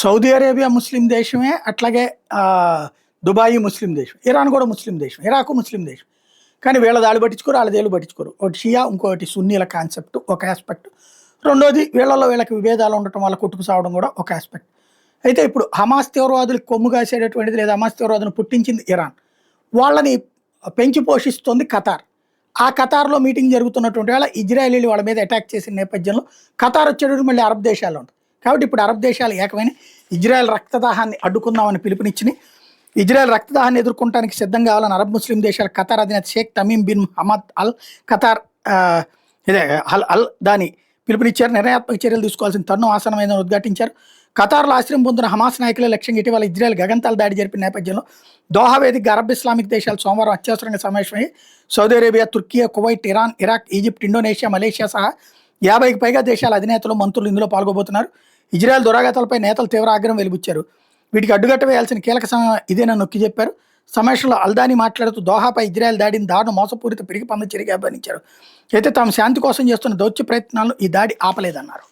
Saudi Arabia ముస్లిం దేశమే. అట్లాగే Dubai ముస్లిం దేశం. ఇరాన్ కూడా ముస్లిం దేశం. ఇరాకు ముస్లిం దేశం. కానీ వీళ్ళ దాళ్ళు పట్టించుకోరు, వాళ్ళ దేళ్ళు పట్టించుకోరు. ఒకటి షియా, ఇంకొకటి సున్నీల కాన్సెప్ట్ ఒక ఆస్పెక్ట్. రెండోది వీళ్ళలో వీళ్ళకి విభేదాలు ఉండటం వల్ల కొట్టుకు సావడం కూడా ఒక ఆస్పెక్ట్. అయితే ఇప్పుడు హమాస్ తీవ్రవాదులకు కొమ్ము కాసేటటువంటిది లేదా హమాస్ తీవ్రవాదులను పుట్టించింది ఇరాన్. వాళ్ళని పెంచి పోషిస్తుంది ఖతార్. ఆ ఖతార్లో మీటింగ్ జరుగుతున్నటువంటి వేళ ఇజ్రాయేలీలు వాళ్ళ మీద అటాక్ చేసిన నేపథ్యంలో ఖతార్ వచ్చేటప్పుడు మళ్ళీ అరబ్ దేశాలు ఉంటాయి. కాబట్టి ఇప్పుడు అరబ్ దేశాలు ఏకమైన ఇజ్రాయెల్ రక్తదాహాన్ని అడ్డుకుందామని పిలుపునిచ్చినాయి. ఇజ్రాయెల్ రక్తదాహాన్ని ఎదుర్కొనడానికి సిద్ధం కావాలని అరబ్ ముస్లిం దేశాల ఖతార్ అధినేత Sheikh Tamim bin Hamad Al Qatar ఇదే అల్ దాని పిలుపునిచ్చారు. నిర్ణయాత్మక చర్యలు తీసుకోవాల్సిన తరుణం ఆసనమైందని ఉద్ఘాటించారు. ఖతార్లో ఆశ్రయం పొందిన హమాస్ నాయకుల లక్ష్యంగా ఇటీవల ఇజ్రాయెల్ గగంతాల దాడి జరిపిన నేపథ్యంలో దోహా వేదిక అరబ్ ఇస్లామిక్ దేశాలు సోమవారం అత్యవసరంగా సమావేశమై Saudi Arabia, Turkiye, Kuwait, Iran, Iraq, Egypt, Indonesia, Malaysia సహా 50కి పైగా దేశాల అధినేతలు, మంత్రులు ఇందులో పాల్గొబోతున్నారు. ఇజ్రాయెల్ దురాఘాతాలపై నేతలు తీవ్ర ఆగ్రహం వెలిబుచ్చారు. వీటికి అడ్డుకట్ట వేయాల్సిన కీలక సమయం ఇదేనని నొక్కి చెప్పారు. సమావేశంలో అల్దాని మాట్లాడుతూ దోహాపై ఇజ్రాయెల్ దాడిని దారుణ మోసపూరిత పిడికి పంద చర్యగా అభివర్ణించారు. అయితే తాము శాంతి కోసం చేస్తున్న దౌత్య ప్రయత్నాలను ఈ దాడి ఆపలేదన్నారు.